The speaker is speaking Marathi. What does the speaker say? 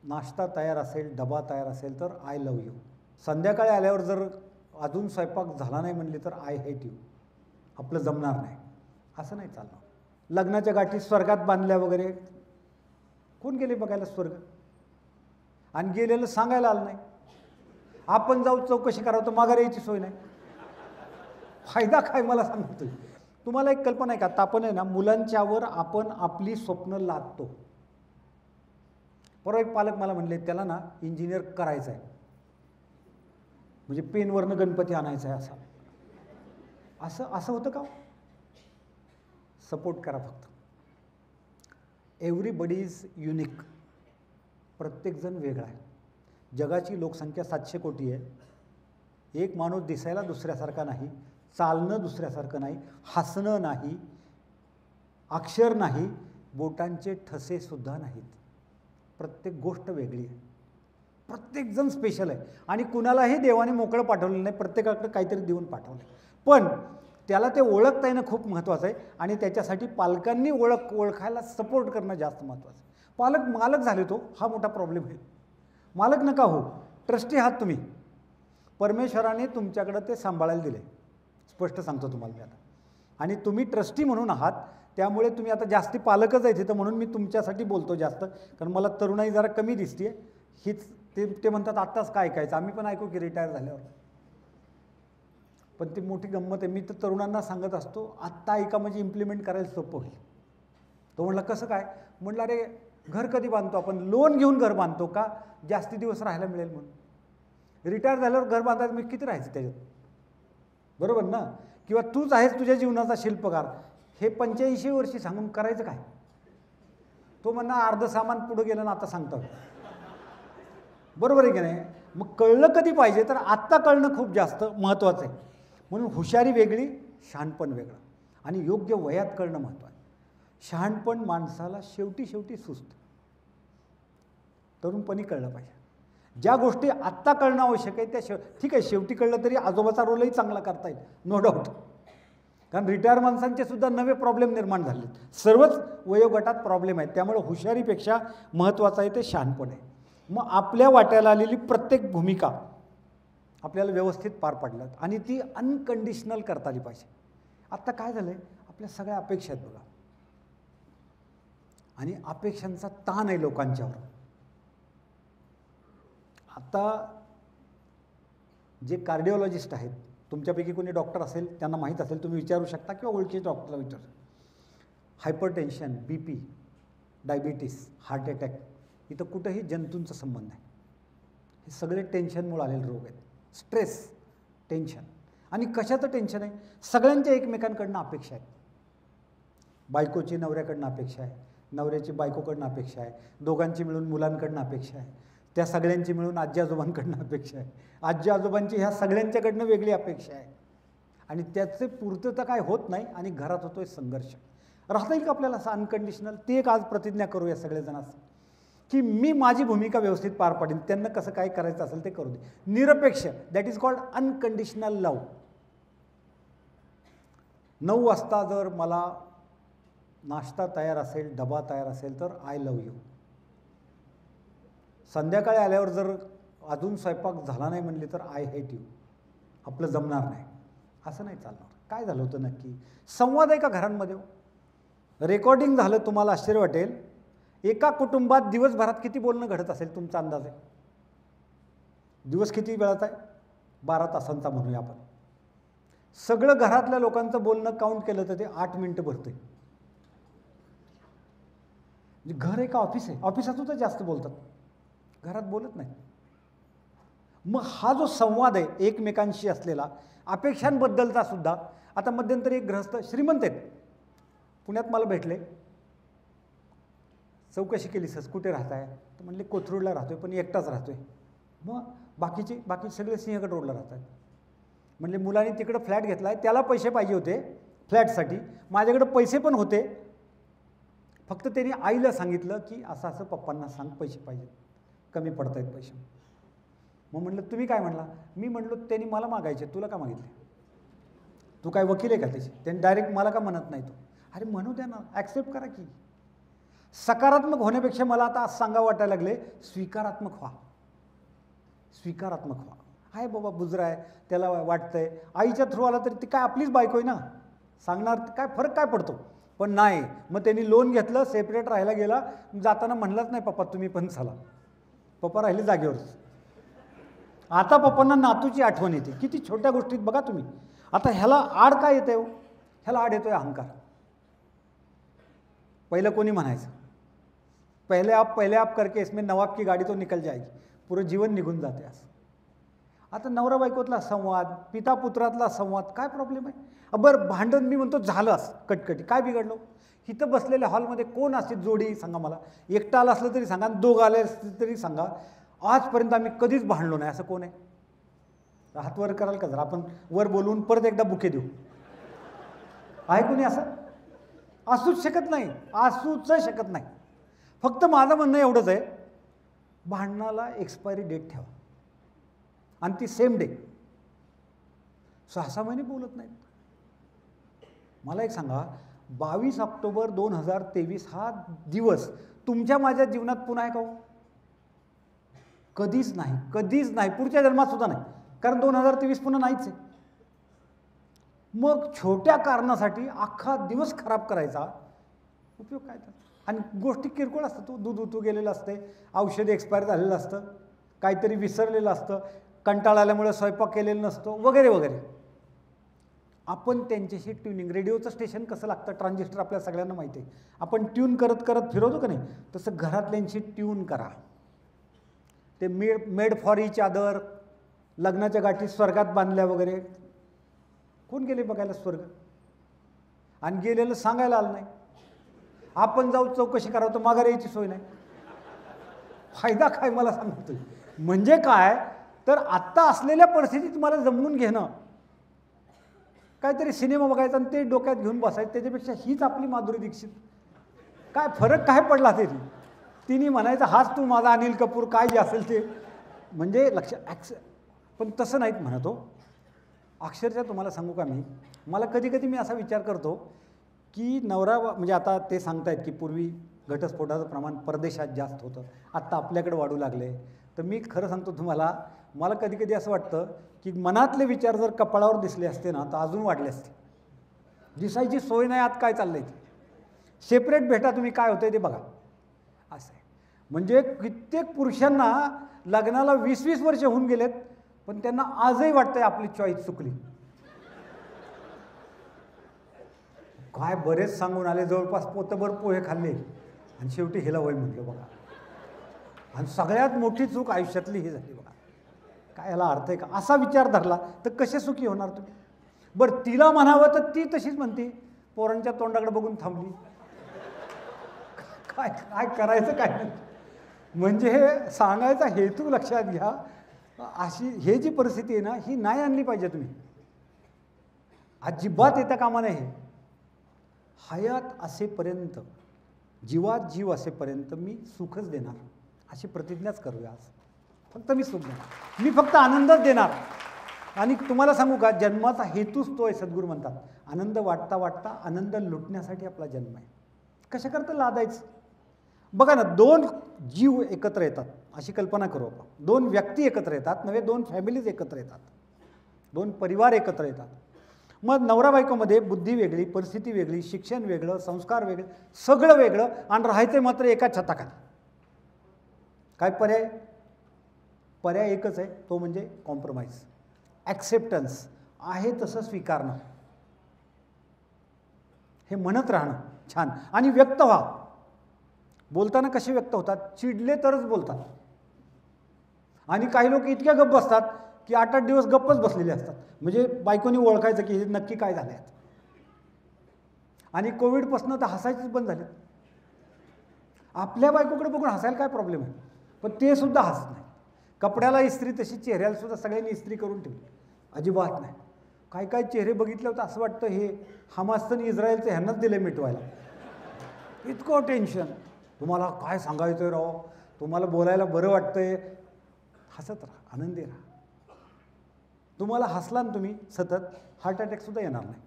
नाश्ता तयार असेल, डबा तयार असेल तर आय लव्ह यू. संध्याकाळी आल्यावर जर अजून स्वयंपाक झाला नाही म्हणली तर आय हेट यू. आपलं जमणार नाही, असं नाही चालणार. लग्नाच्या गाठी स्वर्गात बांधल्या वगैरे, कोण गेले बघायला स्वर्ग? आणि गेलेलं सांगायला आलं नाही. आपण जाऊ चौकशी करावं तर माघार यायची सोय नाही. फायदा काय मला सांगतोय. तुम्हाला एक कल्पना आहे का, आता आपण आहे ना मुलांच्यावर आपण आपली स्वप्न लादतो. परवा एक पालक मला म्हणले त्याला ना इंजिनियर करायचं आहे, म्हणजे पेनवरनं गणपती आणायचा आहे असं असं होतं का? सपोर्ट करा फक्त. Everybody is unique. प्रत्येकजण वेगळा आहे. जगाची लोकसंख्या 700 कोटी आहे. एक माणूस दिसायला दुसऱ्यासारखा नाही, चालणं दुसऱ्यासारखं नाही, हसणं नाही, अक्षर नाही, बोटांचे ठसे सुद्धा नाहीत. प्रत्येक गोष्ट वेगळी आहे. प्रत्येकजण स्पेशल आहे. आणि कुणालाही देवाने मोकळं पाठवलेलं नाही, प्रत्येकाकडे काहीतरी देऊन पाठवलं. पण त्याला ते ओळखता येणं खूप महत्त्वाचं आहे. आणि त्याच्यासाठी पालकांनी ओळखायला सपोर्ट करणं जास्त महत्त्वाचं आहे. पालक मालक झाले तो हा मोठा प्रॉब्लेम आहे. मालक नका हो, ट्रस्टी आहात तुम्ही. परमेश्वराने तुमच्याकडं ते सांभाळायला दिले, स्पष्ट सांगतो तुम्हाला मी आता. आणि तुम्ही ट्रस्टी म्हणून आहात, त्यामुळे तुम्ही आता जास्ती पालकच आहे तिथं, म्हणून मी तुमच्यासाठी बोलतो जास्त. कारण मला तरुणाई जरा कमी दिसते हीच. ते म्हणतात आत्ताच काय ऐकायचं, आम्ही पण ऐकू की रिटायर झाल्यावर. पण ती मोठी गंमत आहे. मी तर तरुणांना सांगत असतो आत्ता ऐका म्हणजे इम्प्लिमेंट करायला सोपं होईल. तो म्हणला कसं काय? म्हटलं अरे घर कधी बांधतो आपण? लोन घेऊन घर बांधतो का जास्ती दिवस राहायला मिळेल म्हणून. रिटायर झाल्यावर घर बांधायला मी किती राहायचं त्याच्यात, बरोबर ना? किंवा तूच आहेस तुझ्या जीवनाचा शिल्पकार, हे 85 वर्षी सांगून करायचं काय? तो म्हणणं अर्ध सामान पुढं गेलं ना आता सांगतो, बरोबर आहे की नाही? मग कळलं कधी पाहिजे तर आत्ता कळणं खूप जास्त महत्त्वाचं आहे. म्हणून हुशारी वेगळी, शहाणपण वेगळं, आणि योग्य वयात कळणं महत्त्वाचं. शहाणपण माणसाला शेवटी सुचतं. तरुणपणी कळलं पाहिजे. ज्या गोष्टी आत्ता कळणं आवश्यक आहे त्या ठीक आहे, शेवटी कळलं तरी आजोबाचा रोलही चांगला करता येईल, नो डाऊट. कारण रिटायर माणसांचे सुद्धा नवे प्रॉब्लेम निर्माण झाले. सर्वच वयोगटात प्रॉब्लेम आहेत. त्यामुळे हुशारीपेक्षा महत्त्वाचं आहे ते शहाणपण आहे. मग आपल्या वाट्याला आलेली प्रत्येक भूमिका आपल्याला व्यवस्थित पार पाडल्यात आणि ती अनकंडिशनल करता आली पाहिजे. आत्ता काय झालं आहे, आपल्या सगळ्या अपेक्षा आहेत बघा, आणि अपेक्षांचा ताण आहे लोकांच्यावर. आता जे कार्डिओलॉजिस्ट आहेत, तुमच्यापैकी कोणी डॉक्टर असेल त्यांना माहीत असेल, तुम्ही विचारू शकता किंवा ओळखीच्या डॉक्टरला विचारू. Hypertension, BP, diabetes, heart attack, इथं कुठंही जंतूंचा संबंध नाही. हे सगळे टेन्शनमुळे आलेले रोग आहेत. Stress, tension. आणि कशाचं टेन्शन आहे? सगळ्यांच्या एकमेकांकडनं अपेक्षा आहेत. बायकोची नवऱ्याकडनं अपेक्षा आहे, नवऱ्याची बायकोकडनं अपेक्षा आहे, दोघांची मिळून मुलांकडनं अपेक्षा आहे, त्या सगळ्यांची मिळून आजी आजोबांकडनं अपेक्षा आहे, आजी आजोबांची ह्या सगळ्यांच्याकडनं वेगळी अपेक्षा आहे. आणि त्याचे पूर्तता काय होत नाही आणि घरात होतोय संघर्ष. राहता येईल का आपल्याला असं अनकंडिशनल? ती एक आज प्रतिज्ञा करूया सगळेजण असं की मी माझी भूमिका व्यवस्थित पार पाडीन, त्यांना कसं काय करायचं असेल ते करू दे. निरपेक्ष, दॅट इज कॉल्ड अनकंडिशनल लव. 9 वाजता जर मला नाश्ता तयार असेल, डबा तयार असेल तर आय लव्ह यू. संध्याकाळी आल्यावर जर अजून स्वयंपाक झाला नाही म्हणली तर आय हेट यू. आपलं जमणार नाही, असं नाही चालणार. काय झालं होतं नक्की? संवाद आहे का घरांमध्ये? रेकॉर्डिंग झालं, तुम्हाला आश्चर्य वाटेल. एका कुटुंबात दिवसभरात किती बोलणं घडत असेल तुमचा अंदाज आहे? दिवस किती वेळात आहे? 12 तासांचा म्हणूया आपण. सगळं घरातल्या लोकांचं बोलणं काउंट केलं तर ते 8 मिनिटं भरते. घर आहे का ऑफिस आहे? ऑफिसात सुद्धा जास्त बोलतात, घरात बोलत नाही. मग हा जो संवाद आहे एकमेकांशी असलेला, अपेक्षांबद्दलचा सुद्धा. आता मध्यंतरी एक गृहस्थ श्रीमंत आहेत, पुण्यात मला भेटले. चौकशी केली, सर कुठे राहत आहे? तर म्हणले कोथरूडला राहतोय, पण एकटाच राहतोय. मग बाकी सगळे सिंहगड रोडला राहतात. म्हणले मुलांनी तिकडं फ्लॅट घेतला आहे, त्याला पैसे पाहिजे होते फ्लॅटसाठी, माझ्याकडे पैसे पण होते, फक्त त्यांनी आईला सांगितलं की असं असं पप्पांना सांग पैसे पाहिजेत, कमी पडत आहेत पैसे. मग म्हणलं तुम्ही काय म्हणला? मी म्हणलो त्यांनी मला मागायचे, तुला का मागितले? तू काय वकील आहे का त्याची? त्यांनी डायरेक्ट मला का म्हणत नाही? तू अरे म्हणू द्या ना, ॲक्सेप्ट करा की. सकारात्मक होण्यापेक्षा मला आता आज सांगा वाटायला लागले, स्वीकारात्मक व्हा. स्वीकारात्मक व्हा. आहे बाबा बुजरा आहे, त्याला वाटतंय, आईच्या थ्रू आला तरी ती काय आपलीच बायको आहे ना, सांगणार काय फरक काय पडतो. पण नाही, मग त्यांनी लोन घेतलं, सेपरेट राहायला गेला, जाताना म्हणलाच नाही पप्पा तुम्ही पण चला, पप्पा राहिले जागेवरच. आता पप्पांना नातूची आठवण येते. किती छोट्या गोष्टीत बघा तुम्ही. आता ह्याला आड काय येते हो? ह्याला आड येतोय अहंकार. पहिलं कोणी म्हणायचं, पहले आप करके इसमें नवाब की गाडी तो निकल जाएगी, पुरं जीवन निघून जाते असं. आता नवरा बायकोतला संवाद, पिता पुत्रातला संवाद, काय प्रॉब्लेम आहे? बरं भांडण मी म्हणतो झालं असं कटकटी, काय बिघडलं? इथं बसलेल्या हॉलमध्ये कोण असे जोडी सांगा मला, एकटा आला असलं तरी सांगा, दोघं आले असले तरी सांगा, आजपर्यंत आम्ही कधीच भांडलो नाही असं कोण आहे? हात वर कराल का जरा, आपण वर बोलवून परत एकदा बुके देऊ. आहे कोणी असं? असूच शकत नाही, असूच शकत नाही. फक्त माझं म्हणणं एवढंच आहे, भांडणाला एक्सपायरी डेट ठेवा आणि ती सेम डे. 6-6 महिने बोलत नाहीत. मला एक सांगा, 22 ऑक्टोबर 2023 हा दिवस तुमच्या माझ्या जीवनात पुन्हा आहे का हो? कधीच नाही, कधीच नाही, पुढच्या जन्मात सुद्धा नाही. कारण 2023 पुन्हा नाहीच आहे. मग छोट्या कारणासाठी अख्खा दिवस खराब करायचा उपयोग काय त्याचा? आणि गोष्टी किरकोळ असतात. तो दूध उतू गेलेलं असते, औषध एक्सपायर झालेलं असतं, काहीतरी विसरलेलं असतं, कंटाळा आल्यामुळे स्वयंपाक केलेलं नसतो, वगैरे वगैरे. आपण त्यांच्याशी ट्युनिंग, रेडिओचं स्टेशन कसं लागतं, ट्रान्झिस्टर आपल्या सगळ्यांना माहिती आहे. आपण ट्यून करत करत फिरवतो का नाही, तसं घरातल्यांशी ट्यून करा. ते मेड फॉर इच अदर, लग्नाच्या गाठी स्वर्गात बांधल्या वगैरे. कोण गेले बघायला स्वर्ग? आणि गेलेलं सांगायला आलं नाही. आपण जाऊ चौकशी करावं तर माघार यायची सोय नाही. फायदा काय मला सांगतोय? म्हणजे काय तर आत्ता असलेल्या परिस्थितीत मला जमवून घेणं, काहीतरी सिनेमा बघायचा आणि ते डोक्यात घेऊन बसायचं, त्याच्यापेक्षा हीच आपली माधुरी दीक्षित. काय फरक काय पडला तरी तिने म्हणायचं हाच तू माझा अनिल कपूर, काय जे असेल ते, म्हणजे लक्ष. पण तसं नाहीत म्हणत हो. अक्षरशः तुम्हाला सांगू का, मला कधी कधी मी असा विचार करतो की नवरा, म्हणजे आता ते सांगतायत की पूर्वी घटस्फोटाचं प्रमाण परदेशात जास्त होतं, आत्ता आपल्याकडे वाढू लागले. तर मी खरं सांगतो तुम्हाला, मला कधी कधी असं वाटतं की मनातले विचार जर कपाळावर दिसले असते ना तर अजून वाढले असते. दिसायची सोय नाही, आत काय चाललंय ते. सेपरेट भेटा तुम्ही, काय होतंय ते बघा. असं आहे. म्हणजे कित्येक पुरुषांना लग्नाला 20-20 वर्ष होऊन गेलेत, पण त्यांना आजही वाटतंय आपली चॉईस चुकली. काय बरेच सांगून आले, जवळपास पोतभर पोहे खाल्ले आणि शेवटी हिला वय म्हटलं बघा. आणि सगळ्यात मोठी चूक आयुष्यातली ही झाली बघा. काय याला अर्थ आहे का? असा विचार धरला तर कसे सुखी होणार तुम्ही? बरं तिला म्हणावं तर ती तशीच म्हणते, पोरांच्या तोंडाकडे बघून थांबली. काय काय करायचं काय? म्हणजे हे सांगायचा हेतू लक्षात घ्या. अशी हे जी परिस्थिती आहे ना, ही नाही आणली पाहिजे तुम्ही. अजिबात येता कामा नाही. हयात असेपर्यंत, जीवात जीव असेपर्यंत मी सुखच देणार, अशी प्रतिज्ञाच करूया आज. फक्त मी सुख देणार, मी फक्त आनंदच देणार. आणि तुम्हाला सांगू का, जन्माचा हेतूच तो आहे. सद्गुरू म्हणतात, आनंद वाटता वाटता आनंद लुटण्यासाठी आपला जन्म आहे. कशाकरता लादायचं? बघा ना, 2 जीव एकत्र येतात अशी कल्पना करू आपण. 2 व्यक्ती एकत्र येतात, नव्हे 2 फॅमिलीज एकत्र येतात, 2 परिवार एकत्र येतात. मग नवरा बायकोमध्ये बुद्धी वेगळी, परिस्थिती वेगळी, शिक्षण वेगळं, संस्कार वेगळे, सगळं वेगळं, आणि राहायचं मात्र एका छताखाली. काय पर्याय? पर्याय एकच आहे, तो म्हणजे कॉम्प्रोमाइज, ॲक्सेप्टन्स. आहे तसं स्वीकारणं, हे म्हणत राहणं छान. आणि व्यक्त व्हा. बोलताना कसे व्यक्त होतात? चिडले तरच बोलतात. आणि काही लोक इतक्या गप्प बसतात की 8-8 दिवस गप्पच बसलेले असतात. म्हणजे बायकोनी ओळखायचं की हे नक्की काय झालं आहे. आणि कोविडपासून तर हसायचीच बंद झाले. आपल्या बायकोकडे बघून हसायला काय प्रॉब्लेम आहे, पण ते सुद्धा हसत नाही. कपड्याला इस्त्री तशी चेहऱ्याला सुद्धा सगळ्यांनी इस्त्री करून ठेवली, अजिबात नाही. काय काय चेहरे बघितले होते असं वाटतं हे हमासनं इस्रायलचं ह्यांनाच दिले मिटवायला. इतकं टेन्शन. तुम्हाला काय सांगायचं राव, तुम्हाला बोलायला बरं वाटतंय, हसत राहा, आनंदी राहा. तुम्हाला हसला ना तुम्ही सतत, हार्ट अटॅकसुद्धा येणार नाही.